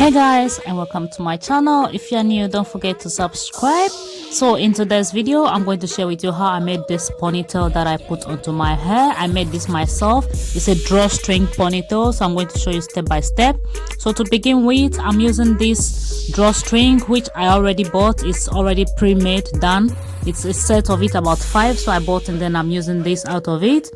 Hey guys, and welcome to my channel. If you're new, don't forget to subscribe. So in today's video, I'm going to share with you how I made this ponytail that I put onto my hair. I made this myself. It's a drawstring ponytail, so I'm going to show you step by step. So to begin with, I'm using this drawstring which I already bought. It's already pre-made, done. It's a set of it, about 5, so I bought, and then I'm using this out of it.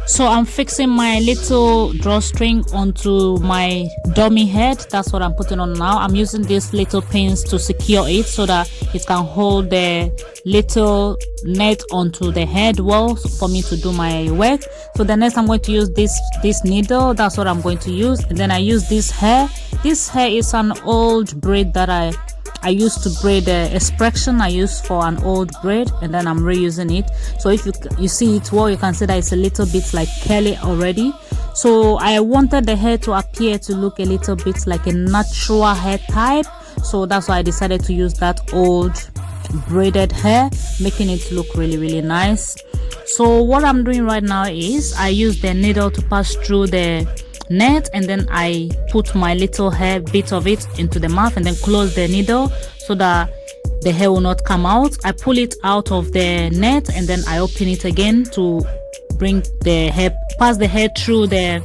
So I'm fixing my little drawstring onto my dummy head. That's what I'm putting on now. I'm using these little pins to secure it so that it can hold the little net onto the head well for me to do my work. So the next I'm going to use this needle. That's what I'm going to use. And then I use this hair. This hair is an old braid that I used to braid the expression I used for an old braid, and then I'm reusing it. So if you see it well, you can see that it's a little bit like curly already. So I wanted the hair to appear to look a little bit like a natural hair type, so that's why I decided to use that old braided hair, making it look really nice. So what I'm doing right now is I use the needle to pass through the net, and then I put my little hair bit of it into the mouth and then close the needle so that the hair will not come out. I pull it out of the net and then I open it again to bring the hair, pass the hair through the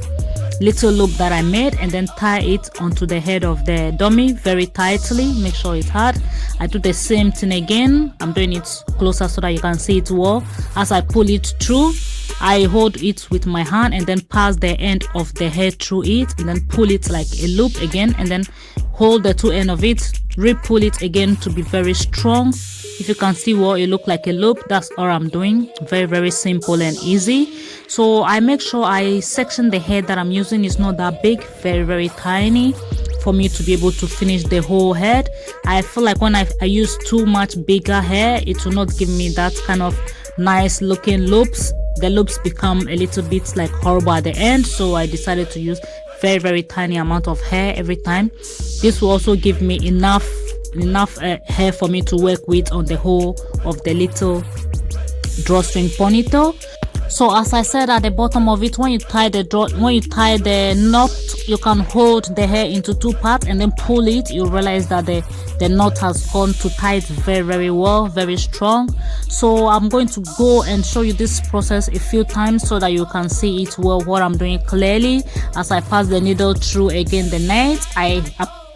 little loop that I made, and then tie it onto the head of the dummy very tightly. Make sure it's hard. I do the same thing again. I'm doing it closer so that you can see it well. As I pull it through, I hold it with my hand and then pass the end of the hair through it, and then pull it like a loop again, and then hold the two ends of it, re-pull it again to be very strong. If you can see what it look like a loop, that's all I'm doing. Very simple and easy. So I make sure I section the hair that I'm using is not that big, very tiny, for me to be able to finish the whole head. I feel like when I use too much bigger hair, it will not give me that kind of nice looking loops. The loops become a little bit like horrible at the end, so I decided to use very tiny amount of hair every time. This will also give me enough hair for me to work with on the whole of the little drawstring ponytail. So as I said at the bottom of it, when you tie the knot, you can hold the hair into 2 parts and then pull it. You realize that the knot has gone to tie it very well, very strong. So I'm going to go and show you this process a few times so that you can see it well, what I'm doing clearly. As I pass the needle through again the net, I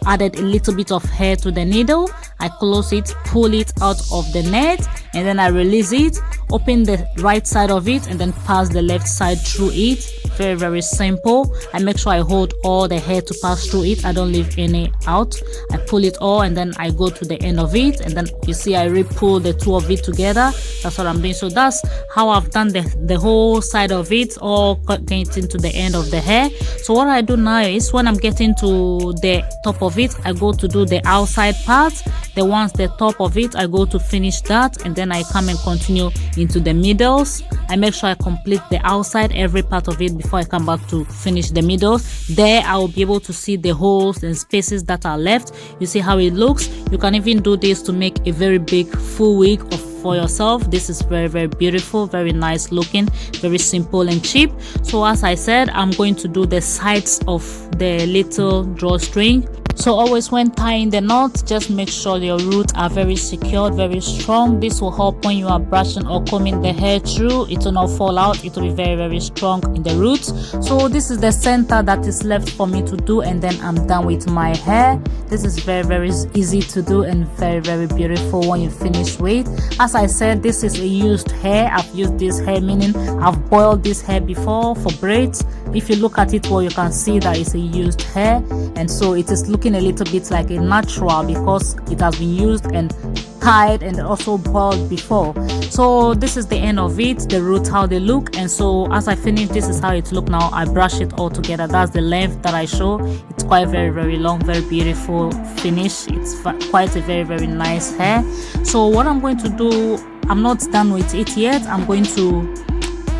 added a little bit of hair to the needle. I close it, pull it out of the net, and then I release it, open the right side of it, and then pass the left side through it. Very simple. I make sure I hold all the hair to pass through it. I don't leave any out. I pull it all, and then I go to the end of it, and then you see I re-pull the two of it together. That's what I'm doing. So that's how I've done the whole side of it, all getting to the end of the hair. So what I do now is when I'm getting to the top of it, I go to do the outside part. The top of it, I go to finish that, and then I come and continue into the middles. I make sure I complete the outside, every part of it, before I come back to finish the middles. There I will be able to see the holes and spaces that are left. You see how it looks. You can even do this to make a very big full wig for yourself. This is very beautiful, very nice looking, very simple and cheap. So as I said, I'm going to do the sides of the little drawstring. So always when tying the knot, just make sure your roots are very secured, very strong. This will help when you are brushing or combing the hair through. It will not fall out. It will be very strong in the roots. So this is the center that is left for me to do, and then I'm done with my hair. This is very easy to do and very beautiful when you finish with. As I said, this is a used hair. I've used this hair, meaning I've boiled this hair before for braids. If you look at it well, you can see that it's a used hair, and so it is looking a little bit like a natural because it has been used and tied and also boiled before. So this is the end of it, the roots, how they look. And so as I finish, this is how it look now. I brush it all together. That's the length that I show. It's quite very long, very beautiful finish. It's quite a very nice hair. So what I'm going to do, I'm not done with it yet. I'm going to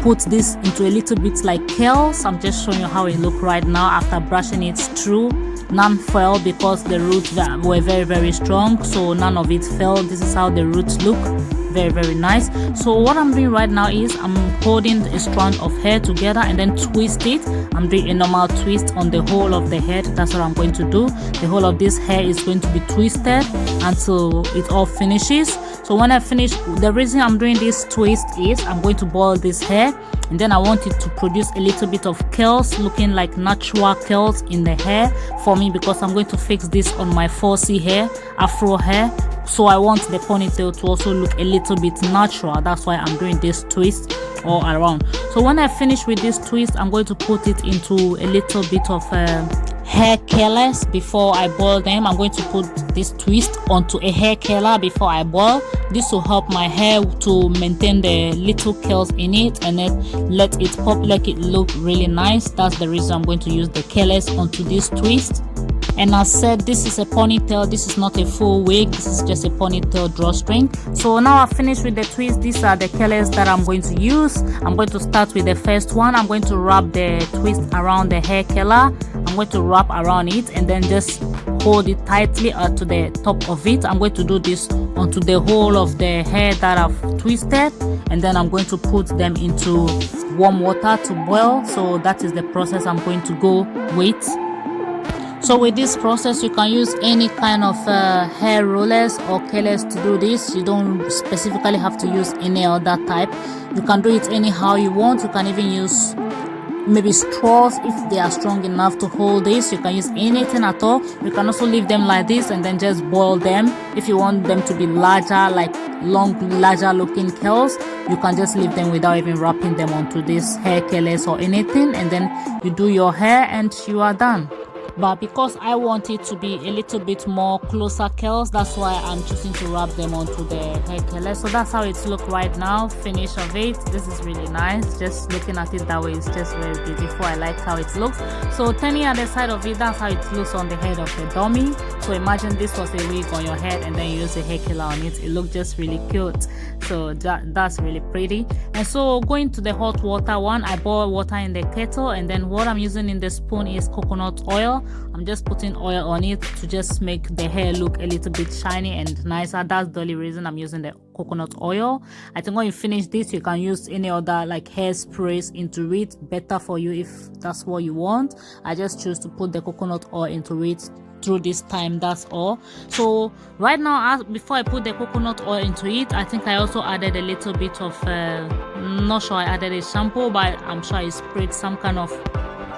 put this into a little bit like curls. I'm just showing you how it look right now after brushing it through. None fell because the roots were very strong, so none of it fell. This is how the roots look. very, very nice. So what I'm doing right now is I'm holding a strand of hair together and then twist it. I'm doing a normal twist on the whole of the head. That's what I'm going to do. The whole of this hair is going to be twisted until it all finishes. So when I finish, the reason I'm doing this twist is I'm going to boil this hair, and then I want it to produce a little bit of curls, looking like natural curls in the hair for me, because I'm going to fix this on my 4C hair, afro hair. So I want the ponytail to also look a little bit natural. That's why I'm doing this twist all around. So when I finish with this twist, I'm going to put it into a little bit of hair curlers before I boil them. I'm going to put this twist onto a hair curler before I boil. This will help my hair to maintain the little curls in it and then let it pop, like it look really nice. That's the reason I'm going to use the curlers onto this twist. And as said, this is a ponytail. This is not a full wig. This is just a ponytail drawstring. So now I've finished with the twist. These are the curlers that I'm going to use. I'm going to start with the first one. I'm going to wrap the twist around the hair curler. I'm going to wrap around it and then just hold it tightly to the top of it. I'm going to do this onto the whole of the hair that I've twisted, and then I'm going to put them into warm water to boil. So that is the process I'm going to go with. So with this process, you can use any kind of hair rollers or curlers to do this. You don't specifically have to use any other type. You can do it anyhow you want. You can even use maybe straws if they are strong enough to hold this. You can use anything at all. You can also leave them like this and then just boil them. If you want them to be larger, like long, larger looking curls, you can just leave them without even wrapping them onto this hair curlers or anything, and then you do your hair and you are done. But because I want it to be a little bit more closer curls, that's why I'm choosing to wrap them onto the hair curler. So that's how it's look right now. Finish of it. This is really nice. Just looking at it that way is just very beautiful. I like how it looks. So turning at the side of it, that's how it looks on the head of the dummy. So imagine this was a wig on your head and then you use a hair curler on it. It looked just really cute. So that's really pretty. And so going to the hot water one, I boil water in the kettle, and then what I'm using in the spoon is coconut oil. I'm just putting oil on it to just make the hair look a little bit shiny and nicer. That's the only reason I'm using the coconut oil. I think when you finish this, you can use any other like hairsprays into it. Better for you if that's what you want. I just choose to put the coconut oil into it through this time. That's all. So right now, before I put the coconut oil into it, I think I also added a little bit of not sure I added a shampoo, but I'm sure I sprayed some kind of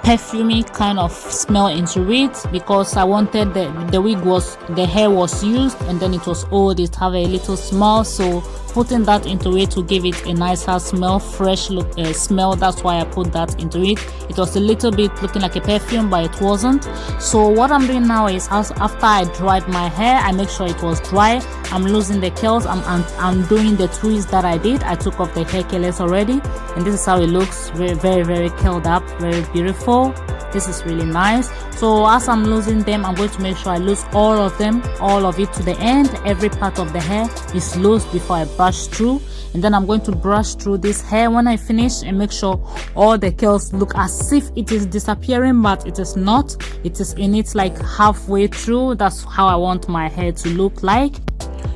perfumey kind of smell into it, because I wanted the hair was used and then it was old, it have a little smell. So putting that into it to give it a nicer smell, fresh look smell. That's why I put that into it. It was a little bit looking like a perfume, but it wasn't. So what I'm doing now is, after I dried my hair, I make sure it was dry. I'm losing the curls. I'm doing the twist that I did. I took off the hair curlers already, and this is how it looks. Very, very, very curled up, very beautiful. This is really nice. So as I'm losing them, I'm going to make sure I lose all of them, all of it to the end. Every part of the hair is loose before I brush through, and then I'm going to brush through this hair when I finish and make sure all the curls look as if it is disappearing, but it is not. It is in it like halfway through. That's how I want my hair to look like.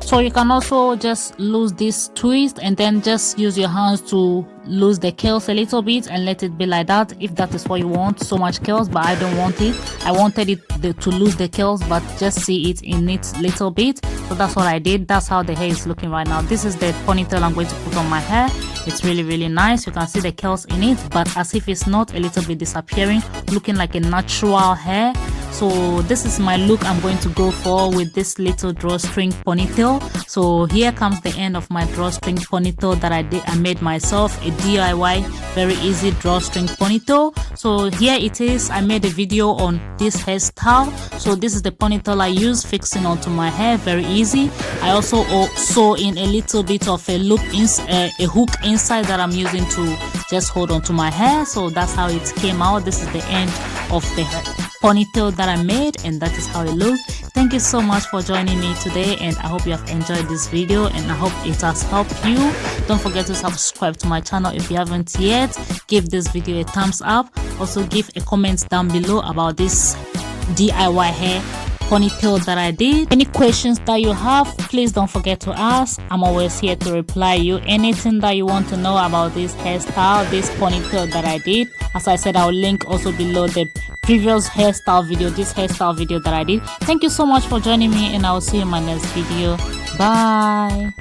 So you can also just lose this twist and then just use your hands to lose the curls a little bit and let it be like that, if that is what you want. So much curls, but I don't want it. I wanted it to lose the curls but just see it in it little bit. So that's what I did. That's how the hair is looking right now. This is the ponytail I'm going to put on my hair. It's really, really nice. You can see the curls in it, but as if it's not, a little bit disappearing, looking like a natural hair. So this is my look I'm going to go for with this little drawstring ponytail. So here comes the end of my drawstring ponytail that I made myself, a DIY very easy drawstring ponytail. So here it is. I made a video on this hairstyle. So this is the ponytail I use fixing onto my hair, very easy. I also sew in a little bit of a hook inside that I'm using to just hold onto my hair. So that's how it came out. This is the end of the ponytail that I made, and that is how it looks. Thank you so much for joining me today, and I hope you have enjoyed this video, and I hope it has helped you. Don't forget to subscribe to my channel if you haven't yet. Give this video a thumbs up. Also give a comment down below about this DIY hair ponytail that I did. Any questions that you have, please don't forget to ask. I'm always here to reply you. Anything that you want to know about this hairstyle, this ponytail that I did, as I said, I'll link also below the previous hairstyle video, this hairstyle video that I did. Thank you so much for joining me, and I'll see you in my next video. Bye.